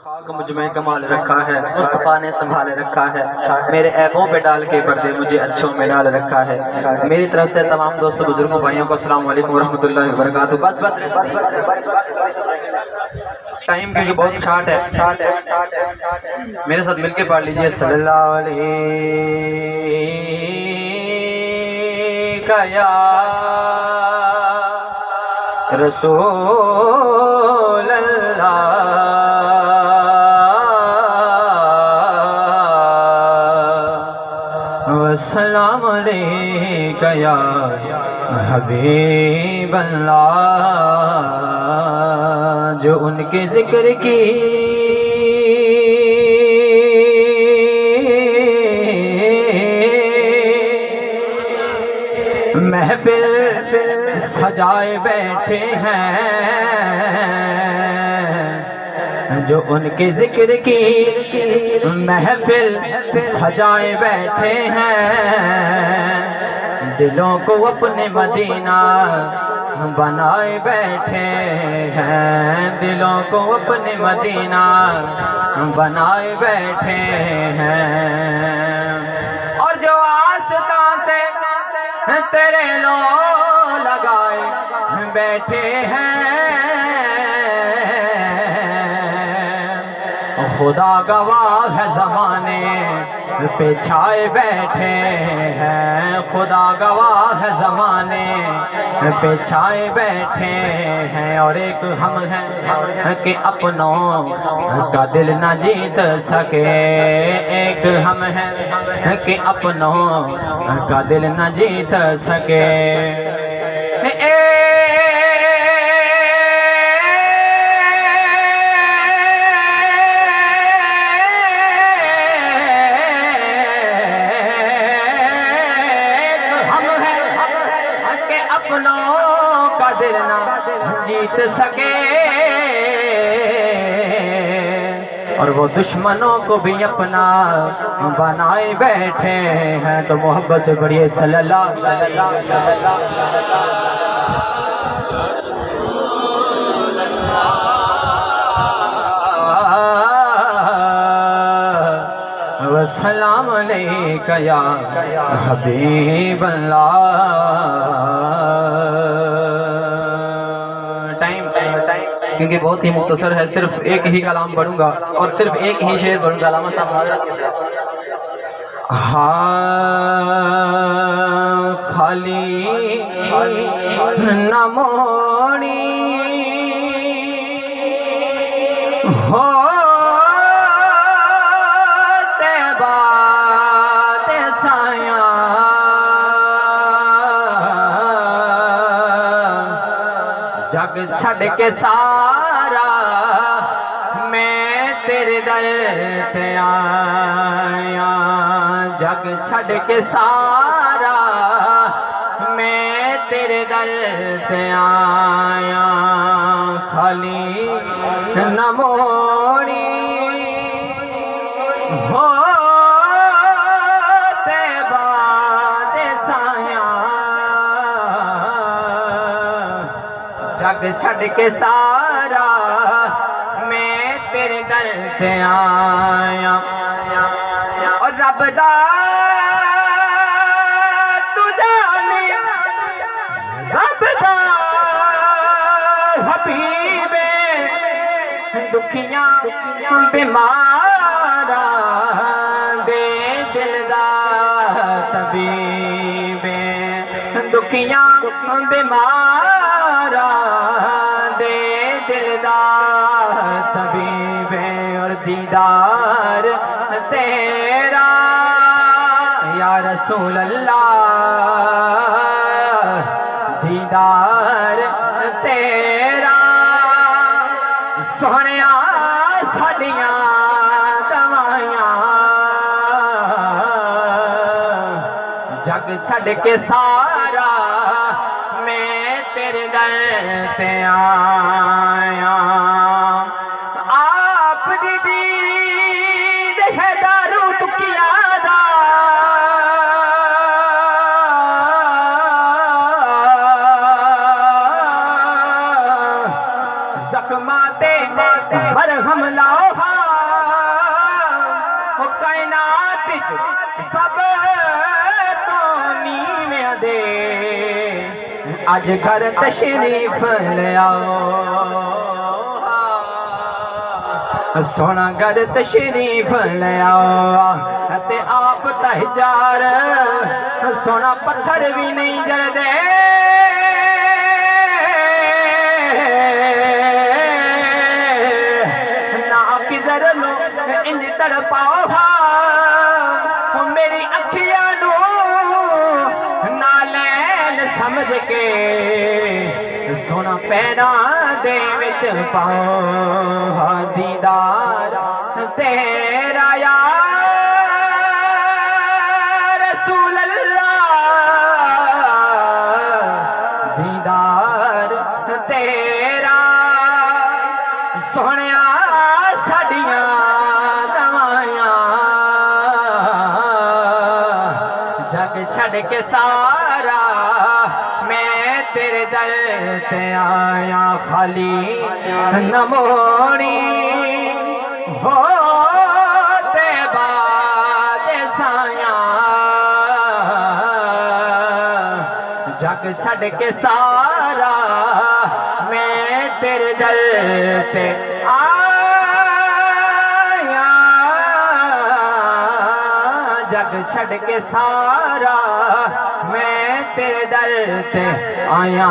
खाक मुझ में कमाल रखा है, मुस्तफ़ा ने संभाल रखा है, मेरे ऐबों पे डाल के पर्दे मुझे अच्छों में डाल रखा है। मेरी तरफ से तमाम दोस्तों बुजुर्गों भाइयों को अस्सलाम वालेकुम रहमतुल्लाहि व बरकातुहू। बस टाइम क्योंकि बहुत शार्ट है, मेरे साथ मिलके पढ़ लीजिए सल्लल्लाहु अलैहि या रसूल अस्सलाम अलैका या हबीब अल्लाह। जो उनके जिक्र की महफिल सजाए बैठे हैं, जो उनके जिक्र की महफिल सजाए बैठे हैं, दिलों को अपने मदीना बनाए बैठे हैं, दिलों को अपने मदीना बनाए बैठे हैं। और जो आस्था से तेरे लो लगाए बैठे हैं, खुदा गवाह है ज़माने पे छाए बैठे हैं, खुदा गवाह है ज़माने पे छाए बैठे हैं। और एक हम हैं कि अपनों का दिल ना जीत सके, एक हम हैं कि अपनों का दिल ना जीत सके। अपनों का दिल ना जीत सके, और वो दुश्मनों को भी अपना बनाए बैठे हैं। तो मोहब्बत से बढ़िए सल्लल्लाहु अस्सलाम अलैका या हबीब अल्लाह। टाइम क्योंकि बहुत ही मुख्तसर है, सिर्फ एक ही कलाम पढ़ूंगा और सिर्फ एक ही शेर पढ़ूंगा। अल्लामा साहब हाँ खाली न मोड़ी हो जग छड़ के सारा मैं तेरे दर ते आया, जग छड़ के सारा मैं तेरे दर ते आया, खाली न मोड़ी हो जग छड़ के सारा मैं तेरे दर ते आया। और रब दा तू जाने, रब दा हबीबे दुखियां बीमारा दे दिल दा तबीबे, दुखियां बीमारा दे दिलदार तबीबे। और दीदार तेरा या रसूल अल्लाह, दीदार तेरा सोहणिया साडियां दवाइयां, जग छड़ के सारा मैं तेरे दर ते आया। आप दी दीद है दारू तुकिया दा, जख्माते मरहम लाओ कायनात सब तो नीवें दे अज घर तशरीफ ले आओ सोना घर तशरीफ ले आओ ते आप तहजार सोना पत्थर भी नहीं जलदे ना किजर लो इंज तड़पाओ मेरी अखियां नू नालैन समझ के सोना पैरा दे विच पाओ दीदार तेरा या रसूल अल्लाह दीदार तेरा सोहणिया साडियां दवाइयां जग छड़ के सारा मैं तेरे दर ते आया खाली न मोड़ी हो ते बाद साया जग छड़ के सारा मैं तेरे दर ते आया जग छड़ के सारा मैं तेरे दर ते आया